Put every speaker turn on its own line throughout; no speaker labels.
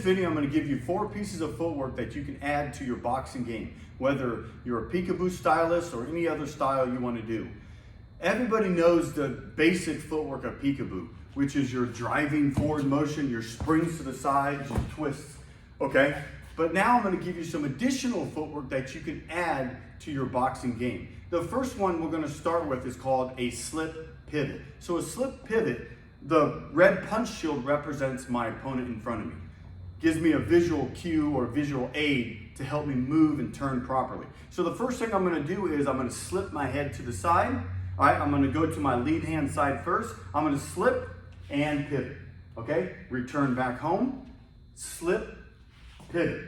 video, I'm going to give you 4 pieces of footwork that you can add to your boxing game, whether you're a Peekaboo stylist or any other style you want to do. Everybody knows the basic footwork of Peekaboo, which is your driving forward motion, your springs to the sides, your twists, okay? But now I'm going to give you some additional footwork that you can add to your boxing game. The first one we're going to start with is called a slip pivot. So a slip pivot, the red punch shield represents my opponent in front of me. Gives me a visual cue or visual aid to help me move and turn properly. So the first thing I'm going to do is I'm going to slip my head to the side. All right, I'm going to go to my lead hand side first. I'm going to slip and pivot. Okay, return back home, slip, pivot.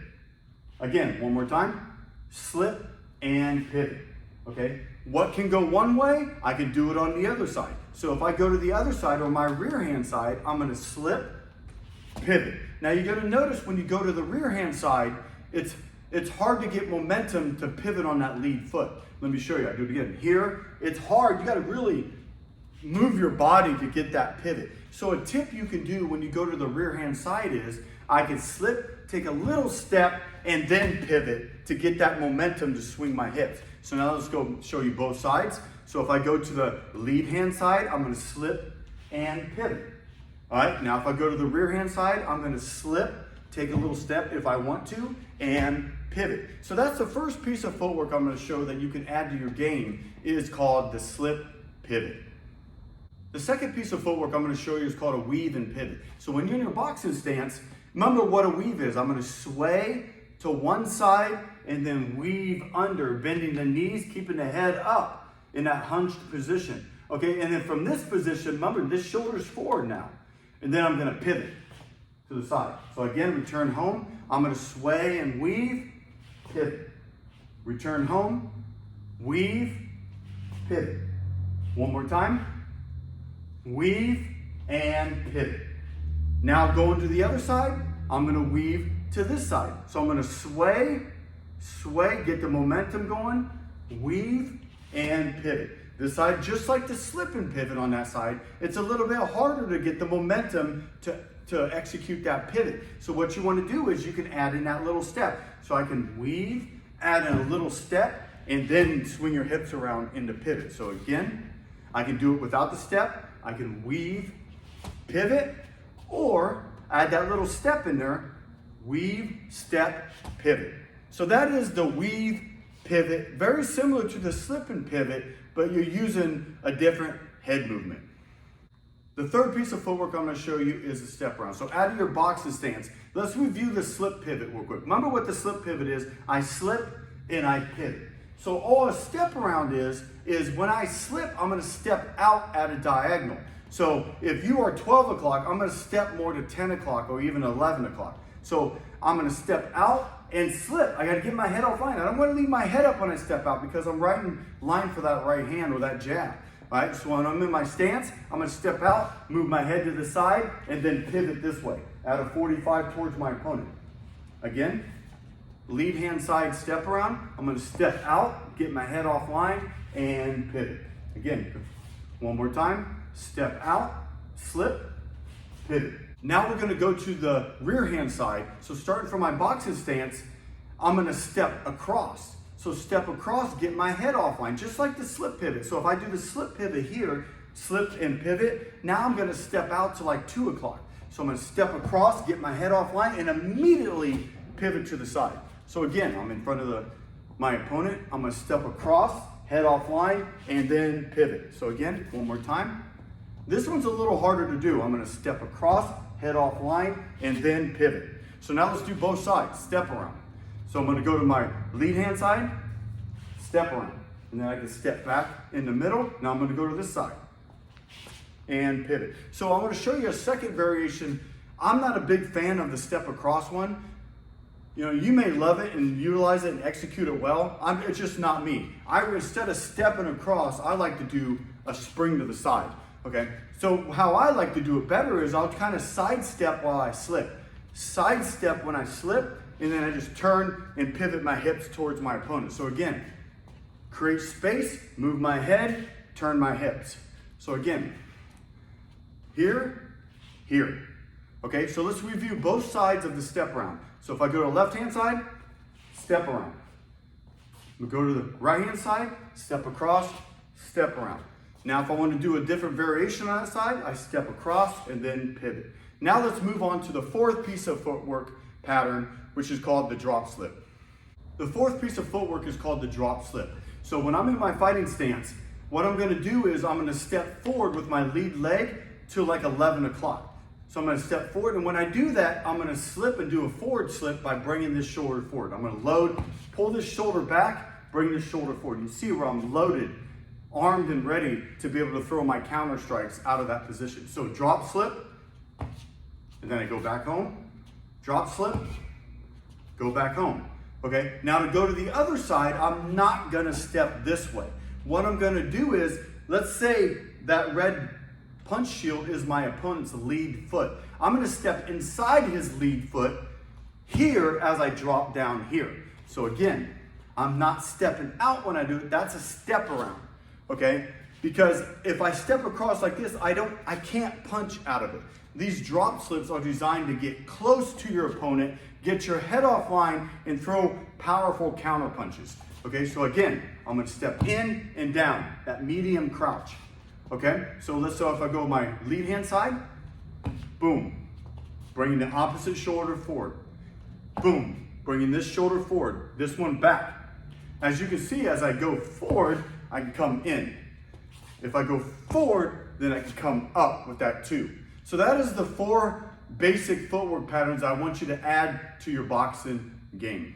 Again, one more time, slip and pivot. Okay, what can go one way, I can do it on the other side. So if I go to the other side or my rear hand side, I'm going to slip, pivot. Now you're going to notice when you go to the rear hand side, it's hard to get momentum to pivot on that lead foot. Let me show you. I do it again. Here, it's hard. You got to really move your body to get that pivot. So a tip you can do when you go to the rear hand side is I can slip, take a little step, and then pivot to get that momentum to swing my hips. So now let's go show you both sides. So if I go to the lead hand side, I'm going to slip and pivot. All right, now if I go to the rear hand side, I'm going to slip, take a little step if I want to, and pivot. So that's the first piece of footwork I'm going to show that you can add to your game is called the slip pivot. The second piece of footwork I'm going to show you is called a weave and pivot. So when you're in your boxing stance, remember what a weave is. I'm going to sway to one side and then weave under, bending the knees, keeping the head up in that hunched position. Okay, and then from this position, remember this shoulder's forward now. And then I'm going to pivot to the side. So again, return home. I'm going to sway and weave, pivot. Return home, weave, pivot. One more time. Weave and pivot. Now going to the other side, I'm going to weave to this side. So I'm going to sway, get the momentum going, weave and pivot. This side, just like the slip and pivot on that side, it's a little bit harder to get the momentum to execute that pivot. So what you want to do is you can add in that little step. So I can weave, add in a little step, and then swing your hips around into pivot. So again, I can do it without the step. I can weave, pivot, or add that little step in there, weave, step, pivot. So that is the weave, pivot, very similar to the slip and pivot, but you're using a different head movement. The third piece of footwork I'm going to show you is a step around. So out of your boxing stance, let's review the slip pivot real quick. Remember what the slip pivot is? I slip and I pivot. So all a step around is when I slip, I'm going to step out at a diagonal. So if you are 12 o'clock, I'm going to step more to 10 o'clock or even 11 o'clock. So I'm going to step out and slip. I got to get my head off line. I don't want to leave my head up when I step out because I'm right in line for that right hand or that jab. All right, so when I'm in my stance, I'm going to step out, move my head to the side, and then pivot this way at a 45 towards my opponent. Again, lead hand side step around. I'm going to step out, get my head off line, and pivot. Again, one more time. Step out, slip, pivot. Now we're going to go to the rear hand side. So starting from my boxing stance, I'm going to step across. So step across, get my head off line, just like the slip pivot. So if I do the slip pivot here, slip and pivot, now I'm going to step out to like 2 o'clock. So I'm going to step across, get my head off line, and immediately pivot to the side. So again, I'm in front of my opponent. I'm going to step across, head off line, and then pivot. So again, one more time. This one's a little harder to do. I'm going to step across, head off line, and then pivot. So now let's do both sides, step around. So I'm going to go to my lead hand side, step around. And then I can step back in the middle. Now I'm going to go to this side and pivot. So I'm going to show you a second variation. I'm not a big fan of the step across one. You know, you may love it and utilize it and execute it well. It's just not me. Instead of stepping across, I like to do a spring to the side. Okay, so how I like to do it better is I'll kind of sidestep while I slip. Sidestep when I slip, and then I just turn and pivot my hips towards my opponent. So again, create space, move my head, turn my hips. So again, here, here. Okay, so let's review both sides of the step around. So if I go to the left-hand side, step around. We go to the right-hand side, step across, step around. Now if I want to do a different variation on that side, I step across and then pivot. Now let's move on to the fourth piece of footwork pattern, which is called the drop slip. The fourth piece of footwork is called the drop slip. So when I'm in my fighting stance, what I'm going to do is I'm going to step forward with my lead leg to like 11 o'clock. So I'm going to step forward, and when I do that, I'm going to slip and do a forward slip by bringing this shoulder forward. I'm going to load, pull this shoulder back, bring this shoulder forward. You see where I'm loaded, armed and ready to be able to throw my counter strikes out of that position. So drop slip, and then I go back home, drop slip, go back home. Okay, now to go to the other side, I'm not gonna step this way. What I'm gonna do is, let's say that red punch shield is my opponent's lead foot. I'm gonna step inside his lead foot here as I drop down here. So again, I'm not stepping out when I do it, that's a step around, okay? Because if I step across like this, I can't punch out of it. These drop slips are designed to get close to your opponent, get your head offline, and throw powerful counter punches. Okay, so again, I'm gonna step in and down, that medium crouch. Okay, so if I go my lead hand side, boom, bringing the opposite shoulder forward. Boom, bringing this shoulder forward, this one back. As you can see, as I go forward, I can come in. If I go forward, then I can come up with that too. So that is the 4 basic footwork patterns I want you to add to your boxing game.